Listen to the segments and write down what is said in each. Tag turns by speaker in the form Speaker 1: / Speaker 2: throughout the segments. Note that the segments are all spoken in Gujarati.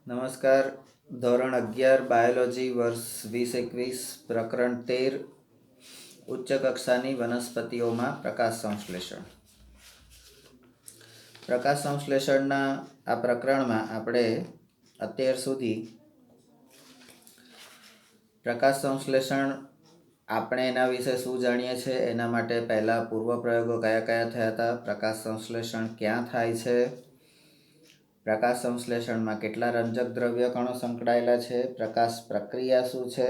Speaker 1: નમસ્કાર. ધોરણ 11 બાયોલોજી વર્ષ 2021 પ્રકરણ 13 ઉચ્ચ કક્ષાની વનસ્પતિઓમાં પ્રકાશ સંશ્લેષણ. પ્રકાશ સંશ્લેષણના આ પ્રકરણમાં આપણે અત્યાર સુધી પ્રકાશ સંશ્લેષણ આપણે એના વિશે શું જાણીએ છીએ, એના માટે પહેલાં પૂર્વ પ્રયોગો કયા કયા થયા હતા, પ્રકાશ સંશ્લેષણ ક્યાં થાય છે, પ્રકાશ સંશ્લેષણમાં કેટલા રંજક દ્રવ્ય કણો સંકળાયેલા છે, પ્રકાશ પ્રક્રિયા શું છે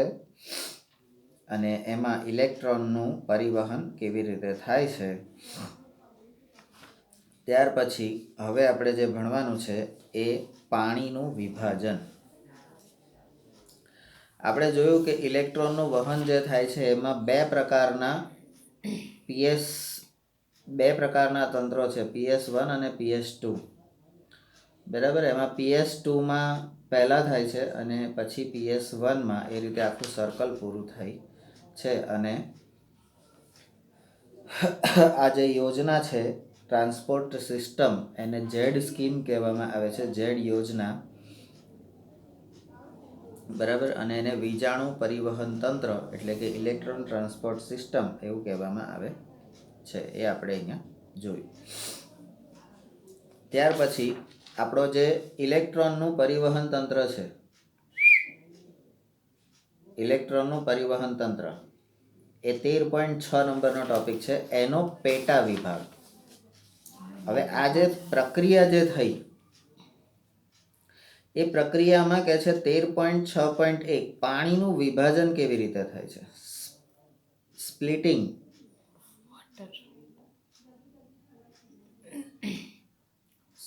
Speaker 1: અને એમાં ઇલેક્ટ્રોનનું પરિવહન કેવી રીતે થાય છે. ત્યાર પછી હવે આપણે જે ભણવાનું છે એ પાણીનું વિભાજન. આપણે જોયું કે ઇલેક્ટ્રોનનું વહન જે થાય છે એમાં બે પ્રકારના તંત્રો છે, PS1 અને PS2. બરાબર. એમાં PS2માં પહેલાં થાય છે અને પછી PS1માં એ રીતે આખું સર્કલ પૂરું થાય છે. અને આ જે યોજના છે ટ્રાન્સપોર્ટ સિસ્ટમ, એને જેડ સ્કીમ કહેવામાં આવે છે, જેડ યોજના. બરાબર. અને એને વીજાણુ પરિવહન તંત્ર એટલે કે ઇલેક્ટ્રોન ટ્રાન્સપોર્ટ સિસ્ટમ એવું કહેવામાં આવે છે. એ આપણે અહીંયા જોયું. ત્યાર પછી આપણો જે ઇલેક્ટ્રોનનું પરિવહન તંત્ર છે, ઇલેક્ટ્રોનનું પરિવહન તંત્ર એ 13.6 નંબરનો ટોપિક છે, એનો પેટા વિભાગ. હવે આ જે પ્રક્રિયા જે થઈ એ પ્રક્રિયામાં કહે છે 13.6.1 પાણીનું વિભાજન કેવી રીતે થાય છે, સ્પ્લિટિંગ.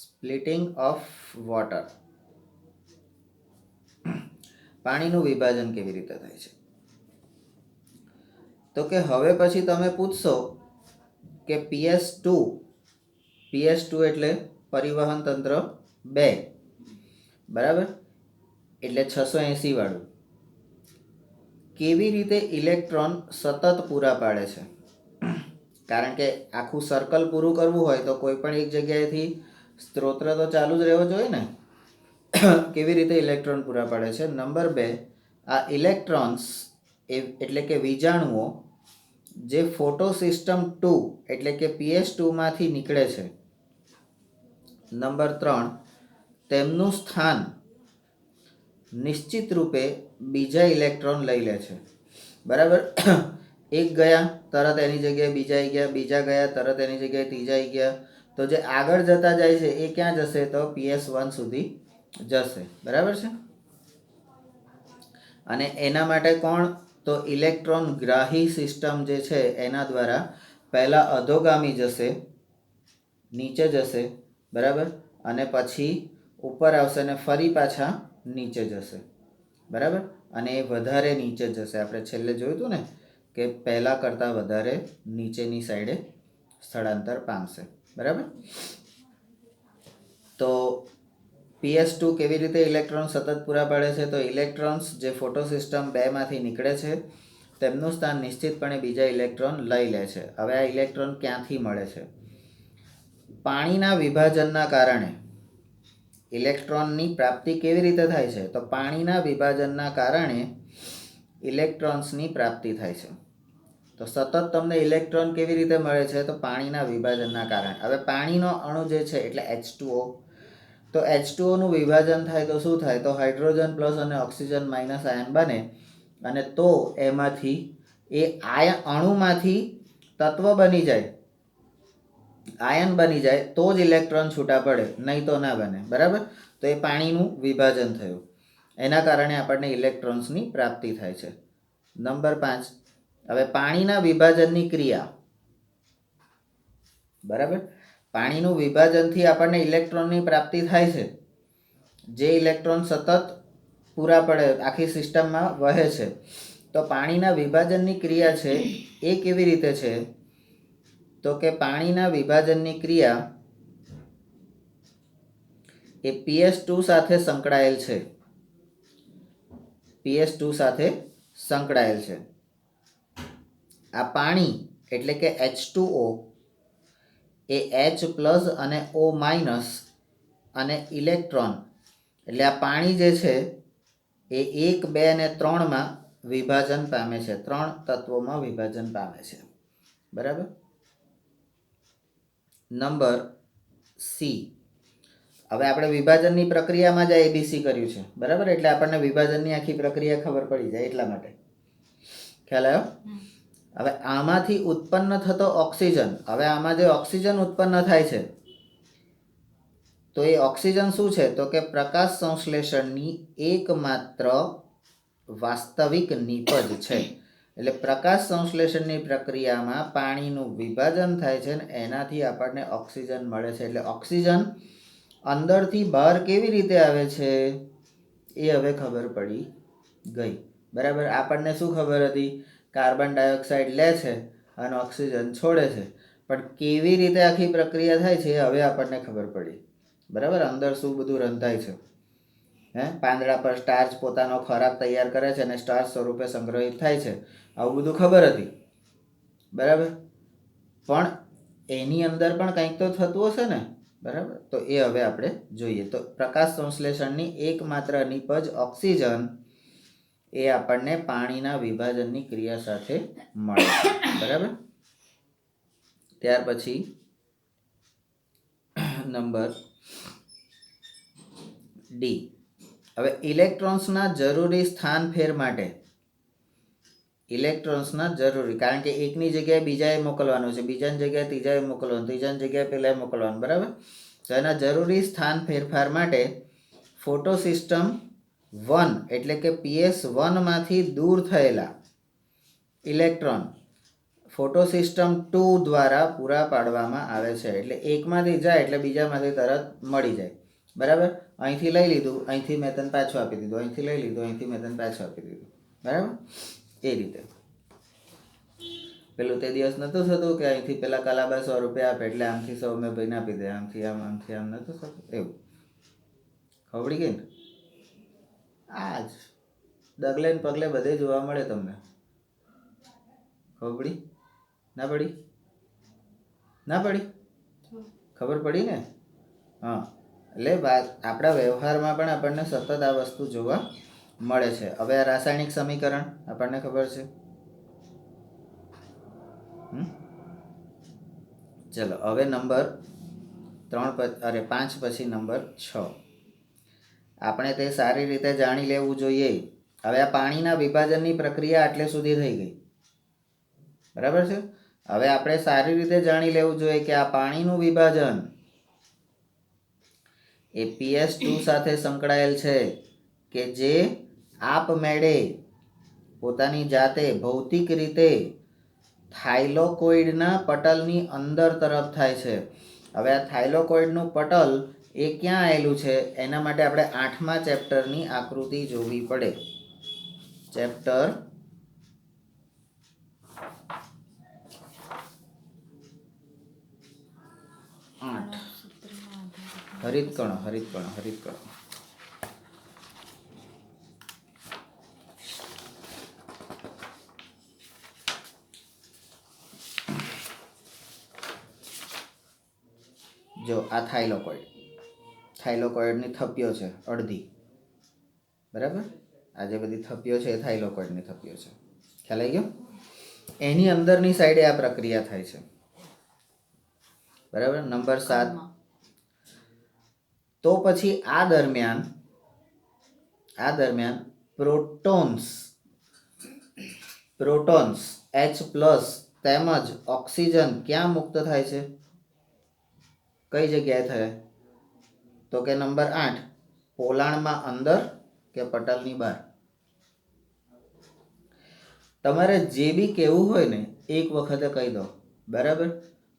Speaker 1: Splitting of water. પાણીનું વિભાજન કેવી રીતે થાય છે? તો કે હવે પછી તમે પૂછશો કે PS2 એટલે પરિવહન તંત્ર 2, બરાબર, એટલે 680 વાળું, કેવી રીતે ઇલેક્ટ્રોન સતત પૂરા પાડે છે? કારણ કે આખું સર્કલ પૂરું કરવું હોય તો કોઈ પણ એક જગ્યાએથી સ્ત્રોત તો ચાલુ જ રહેવો જોઈએ ને. કેવી રીતે ઇલેક્ટ્રોન પૂરા પાડે છે? નંબર 2, આ ઇલેક્ટ્રોન્સ એટલે કે વીજાણુઓ જે ફોટોસિસ્ટમ 2 એટલે કે PS2માંથી નીકળે છે. નંબર 3, તેમનું સ્થાન નિશ્ચિત રૂપે બીજા ઇલેક્ટ્રોન લઈ લે છે. બરાબર. એક ગયા તરત એની જગ્યાએ બીજા આવી ગયા, બીજા ગયા તરત એની જગ્યાએ ત્રીજા આવી ગયા. તો જે આગળ જતા જાય છે એ ક્યાં જશે? તો PS1 સુધી જશે. બરાબર છે. અને એના માટે કોણ? તો ઇલેક્ટ્રોન ગ્રાહી સિસ્ટમ જે છે એના દ્વારા પહેલાં અધોગામી જશે, નીચે જશે, બરાબર, અને પછી ઉપર આવશે અને ફરી પાછા નીચે જશે. બરાબર. અને એ વધારે નીચે જશે. આપણે છેલ્લે જોયું હતું ને કે પહેલાં કરતાં વધારે નીચેની સાઈડે સ્થળાંતર પામશે. બરાબર. તો PS2 કેવી રીતે ઇલેક્ટ્રોન સતત પૂરા પાડે છે? તો ઇલેક્ટ્રોન્સ જે ફોટોસિસ્ટમ 2માંથી નીકળે છે તેમનું સ્થાન નિશ્ચિતપણે બીજા ઇલેક્ટ્રોન લઈ લે છે. હવે આ ઇલેક્ટ્રોન ક્યાંથી મળે છે? પાણીના વિભાજનના કારણે ઇલેક્ટ્રોનની પ્રાપ્તિ કેવી રીતે થાય છે? તો પાણીના વિભાજનના કારણે ઇલેક્ટ્રોન્સની પ્રાપ્તિ થાય છે. તો સતત તમને ઇલેક્ટ્રોન કેવી રીતે મળે છે? તો પાણીના વિભાજનના કારણે. હવે પાણીનો અણુ જે છે એટલે H2O. તો H2Oનું વિભાજન થાય તો શું થાય? તો હાઇડ્રોજન પ્લસ અને ઓક્સિજન માઇનસ આયન બને. અને તો એમાંથી એ અણુમાંથી તત્વ બની જાય, આયન બની જાય તો જ ઇલેક્ટ્રોન છૂટા પડે, નહીં તો ના બને. બરાબર. તો એ પાણીનું વિભાજન થયું, એના કારણે આપણને ઇલેક્ટ્રોન્સની પ્રાપ્તિ થાય છે. નંબર 5, હવે પાણીના વિભાજનની ક્રિયા. બરાબર. પાણીનું વિભાજનથી આપણને ઇલેક્ટ્રોનની પ્રાપ્તિ થાય છે. જે ઇલેક્ટ્રોન સતત પૂરા પડે આખી સિસ્ટમમાં વહે છે. તો પાણીના વિભાજનની ક્રિયા છે એ કેવી રીતે છે? તો કે પાણીના વિભાજનની ક્રિયા એ PS2 સાથે સંકળાયેલ છે. PS2 સાથે સંકળાયેલ છે. આ પાણી એટલે કે H2O એ H+ અને O- અને ઇલેક્ટ્રોન એટલે આ પાણી જે છે એ 1, 2 અને 3માં વિભાજન પામે છે, 3 તત્વોમાં વિભાજન પામે છે. બરાબર. Number C. હવે આપણે વિભાજનની પ્રક્રિયામાં જ ABC કર્યું છે. બરાબર. એટલે આપણને વિભાજનની આખી પ્રક્રિયા ખબર પડી જાય એટલા માટે. ખ્યાલ આવ્યો? હવે આમાંથી ઉત્પન્ન થતો ઓક્સિજન, હવે આમાં જે ઓક્સિજન ઉત્પન્ન થાય છે તો એ ઓક્સિજન શું છે? તો કે પ્રકાશ સંશ્લેષણની એકમાત્ર વાસ્તવિક નીપજ છે. એટલે પ્રકાશ સંશ્લેષણની પ્રક્રિયામાં પાણીનું વિભાજન થાય છે ને એનાથી આપણને ઓક્સિજન મળે છે. એટલે ઓક્સિજન અંદરથી બહાર કેવી રીતે આવે છે એ હવે ખબર પડી ગઈ. બરાબર. આપણને શું ખબર હતી? કાર્બન ડાયોક્સાઇડ લે છે અને ઓક્સિજન છોડે છે, પણ કેવી રીતે આખી પ્રક્રિયા થાય છે હવે આપણને ખબર પડી. બરાબર. અંદર શું બધું રંધાય છે. પાંદડા પર સ્ટાર્ચ પોતાનો ખોરાક તૈયાર કરે છે અને સ્ટાર્ચ સ્વરૂપે સંગ્રહિત થાય છે. આવું બધું ખબર હતી. બરાબર. પણ એની અંદર પણ કંઈક તો થતું હશે ને. બરાબર. તો એ હવે આપણે જોઈએ. તો પ્રકાશ સંશ્લેષણની એકમાત્ર નિપજ ઓક્સિજન એ આપણને પાણીના વિભાજનની ક્રિયા સાથે મળે છે. બરાબર. ત્યાર પછી નંબર ડી. હવે ઇલેક્ટ્રોન્સના જરૂરી સ્થાન ફેર માટે, ઇલેક્ટ્રોન્સના જરૂરી, કારણ કે એકની જગ્યાએ બીજાએ મોકલવાનું છે, બીજાની જગ્યાએ ત્રીજાએ મોકલવાનું, ત્રીજાની જગ્યાએ પહેલાએ મોકલવાનું. બરાબર. તો એના જરૂરી સ્થાન ફેરફાર માટે ફોટો સિસ્ટમ 1 એટલે કે PS1 માંથી દૂર થયેલા ઇલેક્ટ્રોન ફોટો સિસ્ટમ 2 દ્વારા પૂરા પાડવામાં આવે છે. એટલે એકમાંથી જાય એટલે બીજામાંથી તરત મળી જાય. બરાબર. અહીંથી લઈ લીધું, અહીંથી મેં તને પાછું આપી દીધું, અહીંથી લઈ લીધું, અહીંથી મેં તને પાછું આપી દીધું. બરાબર. એ રીતે પેલું તે દિવસ નહોતું થતું કે અહીંથી પેલા કલાબા 100 રૂપિયા આપે એટલે આમથી 100 મેં ભાઈને આપી દે, આમથી આમ નહોતું થતું. એવું ખબડી ગઈ ને? આ જ ડગલે ને પગલે બધે જોવા મળે તમને. ખબર પડી? ના પડી? ના પડી? ખબર પડી ને? હા. એટલે આપણા વ્યવહારમાં પણ આપણને સતત આ વસ્તુ જોવા મળે છે. હવે આ રાસાયણિક સમીકરણ આપણને ખબર છે. ચલો હવે નંબર 5 પછી નંબર 6 આપણે તે સારી રીતે જાણી લેવું જોઈએ. હવે આ પાણીના વિભાજનની પ્રક્રિયા આટલે સુધી થઈ ગઈ. બરાબર છે. હવે આપણે સારી રીતે જાણી લેવું જોઈએ કે આ પાણીનું વિભાજન એ PS2 સાથે સંકળાયેલ છે કે જે આપમેળે પોતાની જાતે ભૌતિક રીતે થાઇલોકોઇડના પટલની અંદર તરફ થાય છે. હવે આ થાઇલોકોઇડનું પટલ એ ક્યાં આવેલું છે એના માટે આપણે 8મા ચેપ્ટરની આકૃતિ જોવી પડે. ચેપ્ટર 8 હરિતકણો. જો આ થાઇલોકોઇડની થપ્પીઓ છે અડધી. બરાબર. આ જે બધી થપ્પીઓ છે એ થાઇલોકોઇડની થપ્પીઓ છે. ખ્યાલ આવી ગયો? એની અંદરની સાઈડે આ પ્રક્રિયા થાય છે. બરાબર. નંબર 7. તો પછી આ દરમિયાન પ્રોટોન્સ H+ તેમજ ઓક્સિજન ક્યાં મુક્ત થાય છે? કઈ જગ્યાએ થાય? તો કે નંબર 8 પોલાણમાં અંદર કે પટલની બહાર? તમારે જે બી કહેવું હોય ને એક વખતે કહી દો. બરાબર.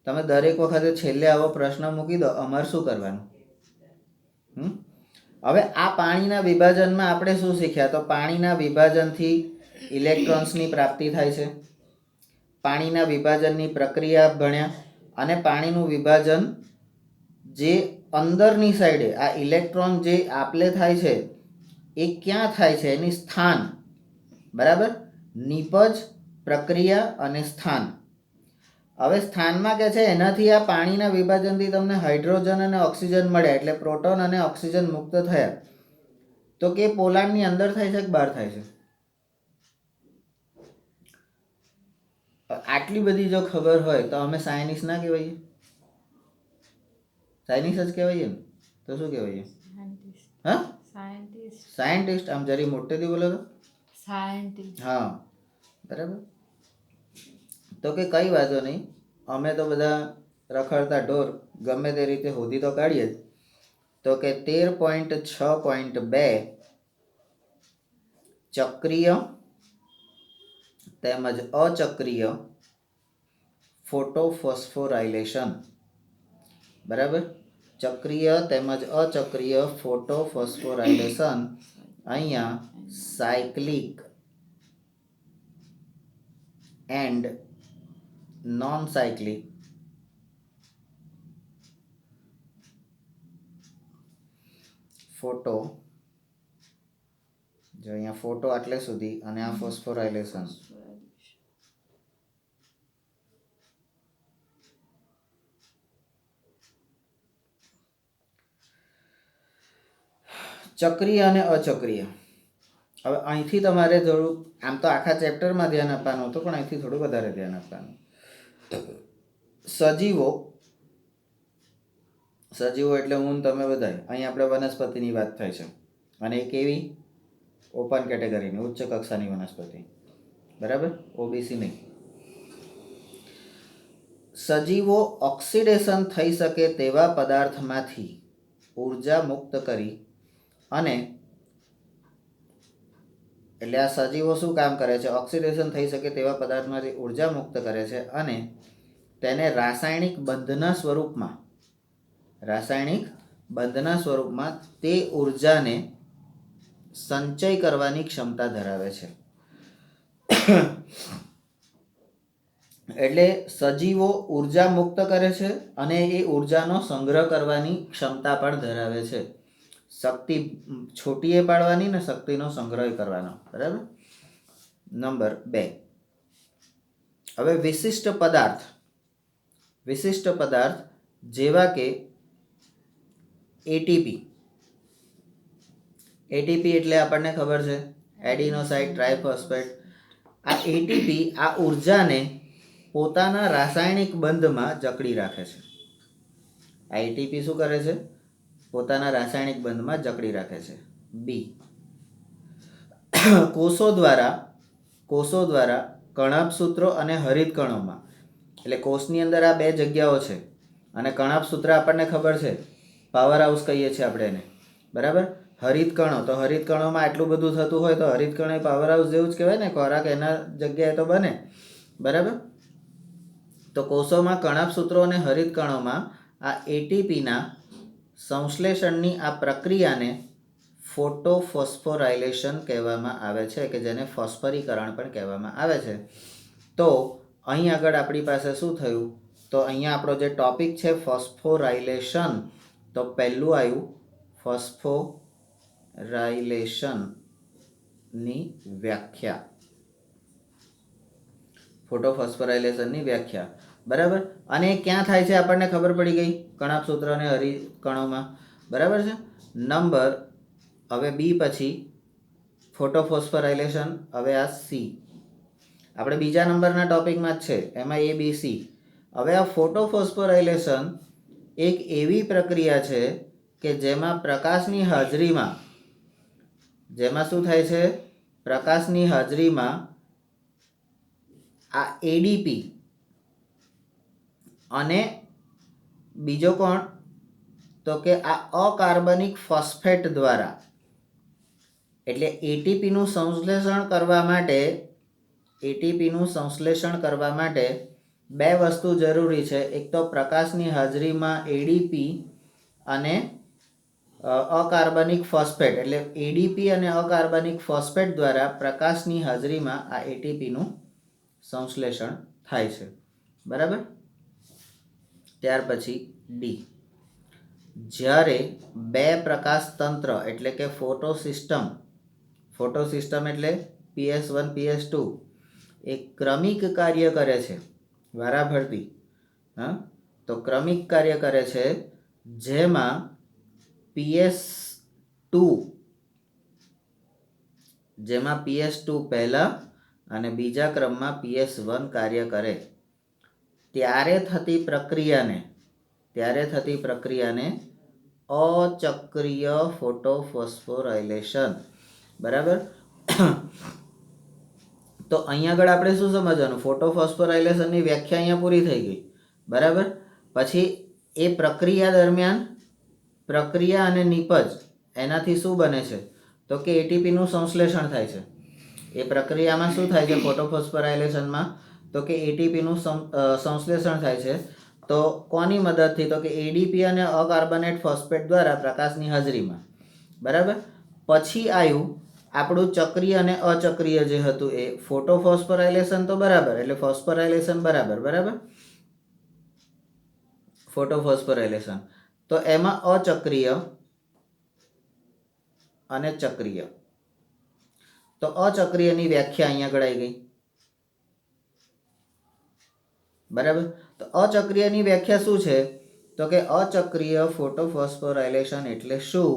Speaker 1: તમે દરેક વખતે છેલ્લે આવો પ્રશ્ન મૂકી દો, અમારે શું કરવાનું? હવે આ પાણીના વિભાજનમાં આપણે શું શીખ્યા? તો પાણીના વિભાજનથી ઇલેક્ટ્રોન્સની પ્રાપ્તિ થાય છે. પાણીના વિભાજનની પ્રક્રિયા ભણ્યા અને પાણીનું વિભાજન જે અંદરની સાઈડે આ ઇલેક્ટ્રોન જે આપલે થાય છે એ ક્યાં થાય છે એની સ્થાન. બરાબર. નિપજ, પ્રક્રિયા અને સ્થાન. હવે સ્થાનમાં કે છે એનાથી આ પાણીના વિભાજનથી તમને હાઇડ્રોજન અને ઓક્સિજન મળ્યા એટલે પ્રોટોન અને ઓક્સિજન મુક્ત થયા. તો કે પોલાણની અંદર થાય છે કે બહાર થાય છે? આટલી બધી જો ખબર હોય તો અમે સાયન્ટિસ્ટ ના કહેવાઈએ? સાયન્ટિસ્ટ જ કહેવાઈએ ને? તો શું કહેવાઈએ? હા, સાયન્ટિસ્ટ. આમ જરી મોટેથી બોલો તો. સાયન્ટિસ્ટ. હા, બરાબર. તો કે કઈ વાંધો નહીં, અમે તો બધા રખડતા ઢોર ગમે તે રીતે શોધી તો કાઢીએ જ. તો કે 13.6.2 ચક્રીય તેમજ અચક્રીય ફોટોફોસ્ફોરાયલેશન. બરાબર. ચક્રીય તેમજ અચક્રીય ફોટોફોસ્ફોરાયલેશન અહીંયા cyclic and non cyclic photo, જો અહીંયા ફોટો આટલે સુધી અને આ ફોસ્ફોરાયલેશન. ચક્રીય અને અચક્રીય. હવે અહીંથી તમારે થોડું, આમ તો આખા ચેપ્ટરમાં ધ્યાન આપવાનું હતું, પણ અહીંથી થોડું વધારે ધ્યાન આપવાનું. સજીવો એટલે હું તમે બધા. અહીં આપણે વનસ્પતિની વાત થાય છે, અને એક એવી ઓપન કેટેગરીની ઉચ્ચ કક્ષાની વનસ્પતિ. બરાબર, ઓબીસી નહીં. સજીવો ઓક્સિડેશન થઈ શકે તેવા પદાર્થમાંથી ઉર્જા મુક્ત કરી અને, એટલે આ સજીવો શું કામ કરે છે? ઓક્સિડેશન થઈ શકે તેવા પદાર્થમાંથી ઉર્જા મુક્ત કરે છે અને તેને રાસાયણિક બંધના સ્વરૂપમાં તે ઉર્જાને સંચય કરવાની ક્ષમતા ધરાવે છે. એટલે સજીવો ઉર્જા મુક્ત કરે છે અને એ ઉર્જાનો સંગ્રહ કરવાની ક્ષમતા પણ ધરાવે છે. શક્તિ છોટીએ પાડવાની ને શક્તિનો સંગ્રહ કરવાનો. બરાબર. નંબર 2. હવે વિશિષ્ટ પદાર્થ જેવા કે એટીપી એટલે આપણને ખબર છે એડિનોસાઇન ટ્રાઇફોસ્ફેટ. આ એટીપી આ ઉર્જાને પોતાના રાસાયણિક બંધમાં જકડી રાખે છે. આ એટીપી શું કરે છે? પોતાના રાસાયણિક બંધમાં જકડી રાખે છે. બી. કોષો દ્વારા કણાભસૂત્રો અને હરિતકણોમાં, એટલે કોષની અંદર આ બે જગ્યાઓ છે, અને કણાભસૂત્ર આપણને ખબર છે, પાવર હાઉસ કહીએ છીએ આપણે એને. બરાબર. હરિતકણો, તો હરિતકણોમાં આટલું બધું થતું હોય તો હરિતકણો એ પાવર હાઉસ જેવું જ કહેવાય ને, ખોરાક એના જગ્યાએ તો બને. બરાબર. તો કોષોમાં કણાભસૂત્રો અને હરિતકણોમાં આ એટીપીના સંશ્લેષણની આ પ્રક્રિયાને ફોટોફોસ્ફોરાયલેશન કહેવામાં આવે છે, કે જેને ફોસ્ફરીકરણ પણ કહેવામાં આવે છે. તો અહીં આગળ આપણી પાસે શું થયું? તો અહીંયા આપણો જે ટોપિક છે ફોસ્ફોરાયલેશન, તો પહેલું આવ્યું ફોસ્ફોરાયલેશનની વ્યાખ્યા. ફોટોફોસ્ફોરાયલેશનની વ્યાખ્યા. બરાબર. અને ક્યાં થાય છે આપણને ખબર પડી ગઈ, કણાભસૂત્ર અને હરિતકણોમાં. બરાબર છે. નંબર હવે બી પછી ફોટોફોસ્ફોરાયલેશન. હવે આ સી આપણે બીજા નંબરના ટોપિકમાં જ છે, એમાં ABC. હવે આ ફોટોફોસ્ફોરાયલેશન એક એવી પ્રક્રિયા છે કે જેમાં પ્રકાશની હાજરીમાં, જેમાં શું થાય છે? પ્રકાશની હાજરીમાં આ એડીપી અને બીજો કોણ? તો કે આ અકાર્બનિક ફોસ્ફેટ દ્વારા, એટલે એટીપીનું સંશ્લેષણ કરવા માટે બે વસ્તુ જરૂરી છે. એક તો પ્રકાશની હાજરીમાં એડીપી અને અકાર્બનિક ફોસ્ફેટ, એટલે એડીપી અને અકાર્બનિક ફોસ્ફેટ દ્વારા પ્રકાશની હાજરીમાં આ એટીપીનું સંશ્લેષણ થાય છે. બરાબર. ત્યાર પછી ડી. જ્યારે બે પ્રકાશ તંત્ર એટલે કે ફોટોસિસ્ટમ એટલે PS1 PS2 એ ક્રમિક કાર્ય કરે છે, વારાફરતી. તો ક્રમિક કાર્ય કરે છે, જેમાં PS2 જેમાં PS2 પહેલા અને બીજા ક્રમમાં PS1 કાર્ય કરે ત્યારે થતી પ્રક્રિયાને અચક્રીય ફોટોફોસ્ફોરાયલેશન. બરાબર. તો અહીંયા આગળ આપણે શું સમજવાનું, ફોટોફોસ્ફોરાયલેશનની વ્યાખ્યા અહીંયા પૂરી થઈ ગઈ. બરાબર. પછી એ પ્રક્રિયા દરમિયાન પ્રક્રિયા અને નિપજ એનાથી શું બને છે તો કે એટીપીનું સંશ્લેષણ થાય છે. એ પ્રક્રિયામાં શું થાય છે ફોટોફોસ્ફોરાયલેશનમાં, તો કે એટીપીનું સંશ્લેષણ થાય છે. તો કોની મદદથી, તો કે એડીપી અને અકાર્બોનેટ ફોસ્ફેટ દ્વારા પ્રકાશની હાજરીમાં. બરાબર. પછી આવ્યું આપણું ચક્રીય અને અચક્રીય જે હતું એ ફોટોફોસ્ફોરાયલેશન તો બરાબર, એટલે ફોસ્ફોરાયલેશન બરાબર. ફોટોફોસ્ફોરાયલેશન તો એમાં અચક્રીય અને ચક્રીય. તો અચક્રીયની વ્યાખ્યા અહીંયા આગળ આવી ગઈ. બરાબર. તો અચક્રીયની વ્યાખ્યા શું છે તો કે અચક્રીય ફોટોફોસ્ફોરાયલેશન એટલે શું,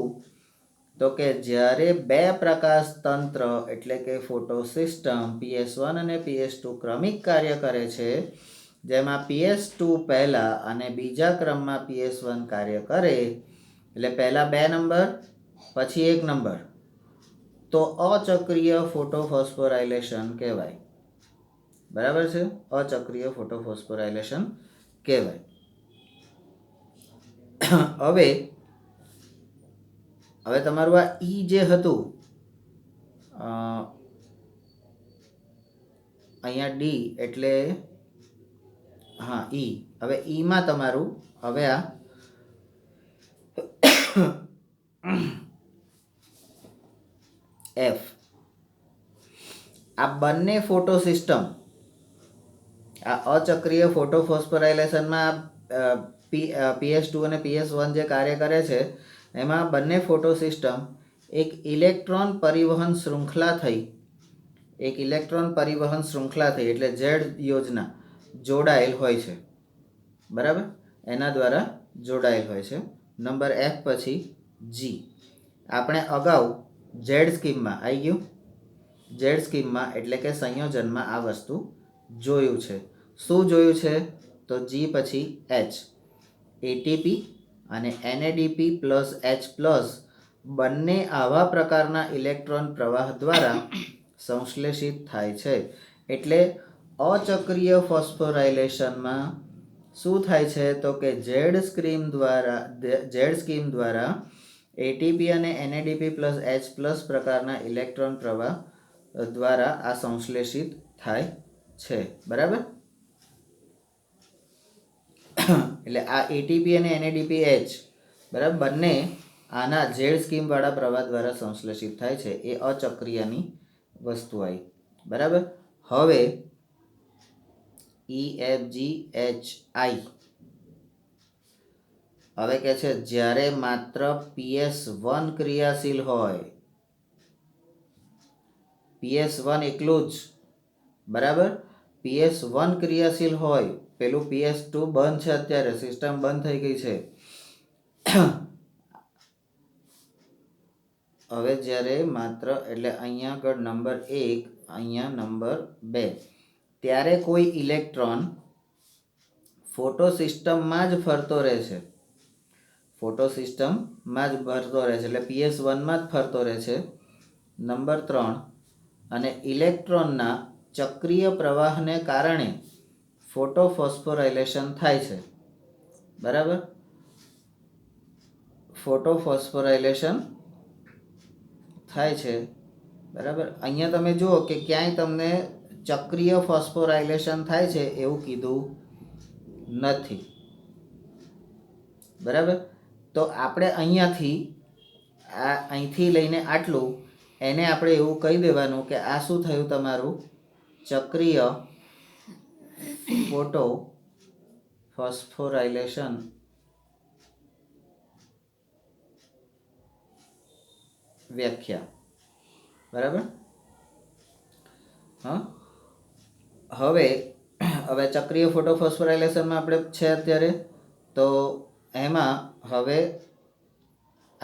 Speaker 1: તો કે જ્યારે બે પ્રકાશ તંત્ર એટલે કે ફોટો સિસ્ટમ PS1 અને PS2 ક્રમિક કાર્ય કરે છે, જેમાં PS2 પહેલા અને બીજા ક્રમમાં PS1 કાર્ય કરે, એટલે પહેલા 2 નંબર પછી 1 નંબર, તો અચક્રીય ફોટોફોસ્ફોરાયલેશન કહેવાય. બરાબર છે, અચક્રીય ફોટોફોસ્ફોરાયલેશન કહેવાય. હવે તમારું આ ઈ જે હતું અહીંયા ડી એટલે હા ઈ. હવે ઈમાં તમારું હવે આ એફ, આ બંને ફોટો સિસ્ટમ આ અચક્રીય ફોટોફોસ્ફોરાયલેશનમાં PS2 અને PS1 જે કાર્ય કરે છે એમાં બંને ફોટો સિસ્ટમ એક ઇલેક્ટ્રોન પરિવહન શૃંખલા થઈ એટલે ઝેડ યોજના જોડાયેલ હોય છે. બરાબર. એના દ્વારા જોડાયેલ હોય છે. નંબર એફ પછી જી. આપણે અગાઉ ઝેડ સ્કીમમાં આવી ગયું, ઝેડ સ્કીમમાં એટલે કે સંયોજનમાં આ વસ્તુ જોયું છે. શું જોયું છે તો જી પછી એચ, એટીપી અને NADP પ્લસ H પ્લસ બંને આવા પ્રકારના ઇલેક્ટ્રોન પ્રવાહ દ્વારા સંશ્લેષિત થાય છે. એટલે અચક્રીય ફોસ્ફોરાયલેશનમાં શું થાય છે તો કે ઝેડ સ્કીમ દ્વારા એટીપી અને NADP પ્લસ H પ્લસ પ્રકારના ઇલેક્ટ્રોન પ્રવાહ દ્વારા આ સંશ્લેષિત થાય છે. બરાબર. એટલે આ એટીપી અને NADPH બરાબર બંને આના ઝેડ સ્કીમ વાળા પ્રવાહ દ્વારા સંશ્લેષિત થાય છે. એ અચક્રીયની વસ્તુ આવી. બરાબર. હવે EFGHI હવે કે છે જ્યારે માત્ર PS1 ક્રિયાશીલ હોય, PS1 એકલું જ. બરાબર. PS1 ક્રિયાશીલ હોય, પેલું PS2 બંધ છે, અત્યારે સિસ્ટમ બંધ થઈ ગઈ છે. હવે જ્યારે માત્ર એટલે અહીંયા આગળ નંબર 1, અહીંયા નંબર 2, ત્યારે કોઈ ઇલેક્ટ્રોન ફોટો સિસ્ટમમાં જ ફરતો રહે છે. એટલે PS1માં જ ફરતો રહે છે. નંબર 3, અને ઇલેક્ટ્રોનના ચક્રીય પ્રવાહને કારણે ફોટોફોસ્ફોરાયલેશન થાય છે. બરાબર. ફોટોફોસ્ફોરાયલેશન થાય છે. બરાબર. અહીંયા તમે જુઓ કે ક્યાંય તમને ચક્રીય ફોસ્ફોરાયલેશન થાય છે એવું કીધું નથી. બરાબર. તો આપણે અહીંથી લઈને આટલું એને આપણે એવું કહી દેવાનું કે આ શું થયું તમારું ચક્રીય ફોટોફોસ્ફોરાયલેશન વ્યાખ્યા. બરાબર. હા. હવે ચક્રીય ફોટોફોસ્ફોરાયલેશનમાં આપણે છે અત્યારે, તો એમાં હવે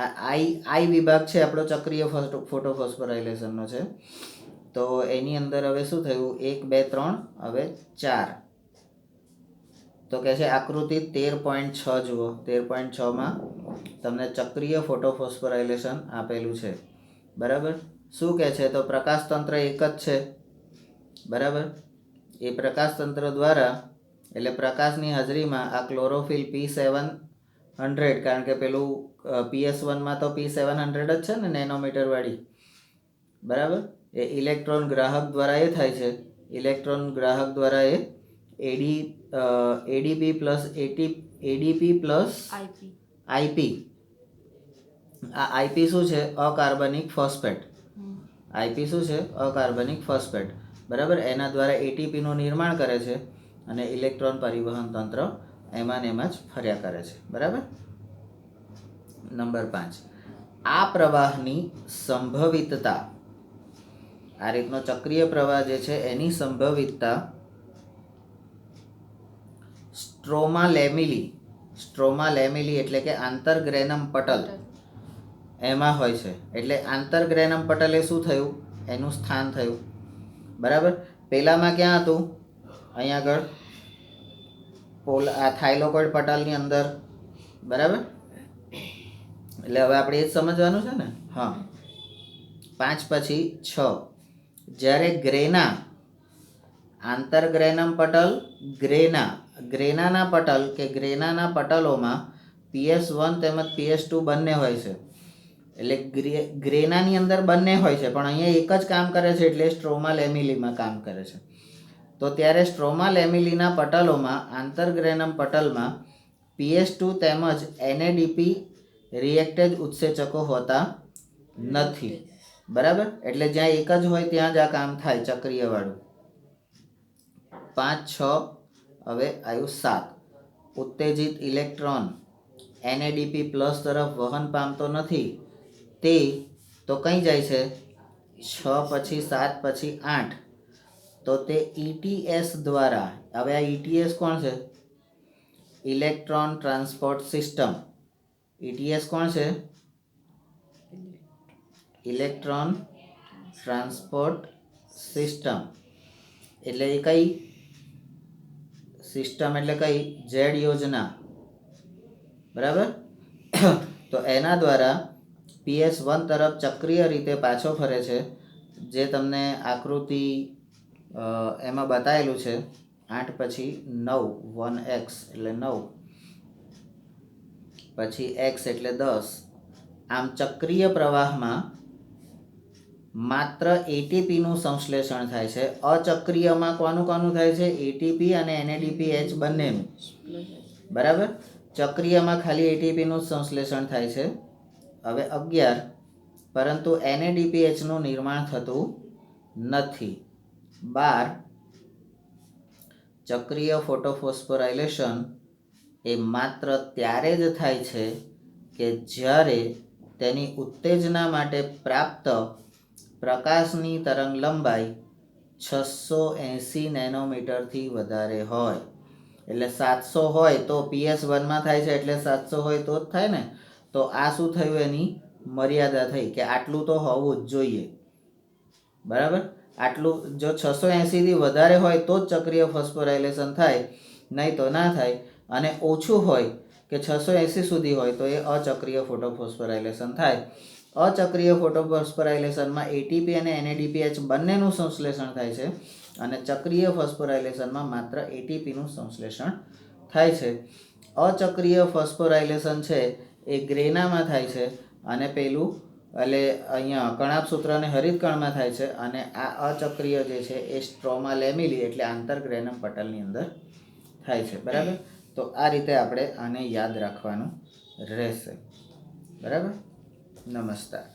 Speaker 1: આઈ વિભાગ છે આપણો ચક્રીય ફોટોફોસ્ફોરાયલેશનનો છે. તો એની અંદર હવે શું થયું, 1 2 3 હવે 4. તો કહે છે આકૃતિ 13.6 જુઓ. 13.6માં તમને ચક્રીય ફોટોફોસ્ફોરાયલેશન આપેલું છે. બરાબર. શું કહે છે, તો પ્રકાશ તંત્ર એક જ છે. બરાબર. એ પ્રકાશ તંત્ર દ્વારા એટલે પ્રકાશની હાજરીમાં આ ક્લોરોફિલ P700, કારણ કે પેલું PS1માં તો P700 જ છે ને, નેનોમીટર વાળી. બરાબર. એ ઇલેક્ટ્રોન ગ્રાહક દ્વારા એ થાય છે. ઇલેક્ટ્રોન ગ્રાહક દ્વારા એ એડીપી પ્લસ આઈપી. આ આઈપી શું છે, અકાર્બનિક ફોસ્ફેટ. આઈપી શું છે, અકાર્બનિક ફોસ્ફેટ. બરાબર. એના દ્વારા એટીપીનું નિર્માણ કરે છે અને ઇલેક્ટ્રોન પરિવહન તંત્ર એમાં ને એમાં જ ફર્યા કરે છે. બરાબર. નંબર 5, આ પ્રવાહની સંભવિતતા. આ રીતનો ચક્રીય પ્રવાહ જે છે એની સંભવિતતા સ્ટ્રોમા લેમિલી એટલે કે આંતરગ્રેનમ પટલ એમાં હોય છે. એટલે આંતરગ્રેનમ પટલ એ શું થયું, એનું સ્થાન થયું. બરાબર. પેલામાં ક્યાં હતું, અહીંયા આગળ આ થાઇલોકોઇડ પટલની અંદર. બરાબર. એટલે હવે આપણે એ જ સમજવાનું છે ને. હા. 5 પછી 6, જ્યારે ગ્રેના આંતરગ્રેનમ પટલ, ગ્રેનાના પટલ કે ગ્રેનાના પટલોમાં PS1 તેમજ PS2 બંને હોય છે. એટલે ગ્રેનાની અંદર બંને હોય છે, પણ અહીંયા એક જ કામ કરે છે, એટલે સ્ટ્રોમા લેમિલીમાં કામ કરે છે. તો ત્યારે સ્ટ્રોમા લેમિલીના પટલોમાં, આંતરગ્રેનમ પટલમાં PS2 તેમજ NADP રિએક્ટેજ ઉત્સેચકો હોતા નથી. બરાબર. એટલે જ્યાં એક જ હોય ત્યાં જ આ કામ થાય ચક્રીયવાળું. 5 6 હવે આવ્યું 7. ઉત્તેજિત ઇલેક્ટ્રોન NADP પ્લસ તરફ વહન પામતો નથી. તે તો કઈ જાય છે, 6 પછી 7 પછી 8. તો તે ETS દ્વારા, હવે આ ETS કોણ છે, ઇલેક્ટ્રોન ટ્રાન્સપોર્ટ સિસ્ટમ. ETS કોણ છે, ઇલેક્ટ્રોન ટ્રાન્સપોર્ટ સિસ્ટમ. એટલે એ કઈ સિસ્ટમ, એટલે કઈ ઝેડ યોજના. બરાબર. તો એના દ્વારા PS1 તરફ ચક્રીય રીતે પાછો ફરે છે, જે તમને આકૃતિ એમાં બતાવેલું છે. 8 પછી 9, 1x એટલે 9, પછી x એટલે 10. આમ ચક્રીય પ્રવાહમાં માત્ર એટીપીનું સંશ્લેષણ થાય છે. અચક્રીયમાં કોનું થાય છે, એટીપી અને NADPH બંનેનું. બરાબર. ચક્રીયમાં ખાલી એટીપીનું સંશ્લેષણ થાય છે. હવે 11, પરંતુ NADPHનું નિર્માણ થતું નથી. 12, ચક્રીય ફોટોફોસ્ફોરાયલેશન એ માત્ર ત્યારે જ થાય છે કે જ્યારે તેની ઉત્તેજના માટે પ્રાપ્ત પ્રકાશની તરંગ લંબાઈ 680 નેનોમીટરથી વધારે હોય. એટલે 700 હોય તો PS1માં થાય છે, એટલે 700 હોય તો જ થાય ને. તો આ શું થયું, એની મર્યાદા થઈ કે આટલું તો હોવું જ જોઈએ. બરાબર. આટલું જો 680થી વધારે હોય તો જ ચક્રીય ફોસ્ફોરાયલેશન થાય, નહીં તો ના થાય. અને ઓછું હોય કે 680 સુધી હોય તો એ અચક્રીય ફોટોફોસ્ફોરાયલેશન થાય. અચક્રીય ફોટોફોસ્ફોરાયલેશનમાં એટીપી અને NADPH બંનેનું સંશ્લેષણ થાય છે, અને ચક્રીય ફોસ્ફોરાયલેશનમાં માત્ર એટીપીનું સંશ્લેષણ થાય છે. અચક્રીય ફોસ્ફોરાયલેશન છે એ ગ્રેનામાં થાય છે, અને પેલું એટલે અહીંયા કણાભ સૂત્ર અને હરિતકણમાં થાય છે. અને આ અચક્રીય જે છે એ સ્ટ્રોમા લેમિલી એટલે આંતરગ્રેનમ પટલની અંદર થાય છે. બરાબર. તો આ રીતે આપણે આને યાદ રાખવાનું રહેશે. બરાબર. નમસ્કાર.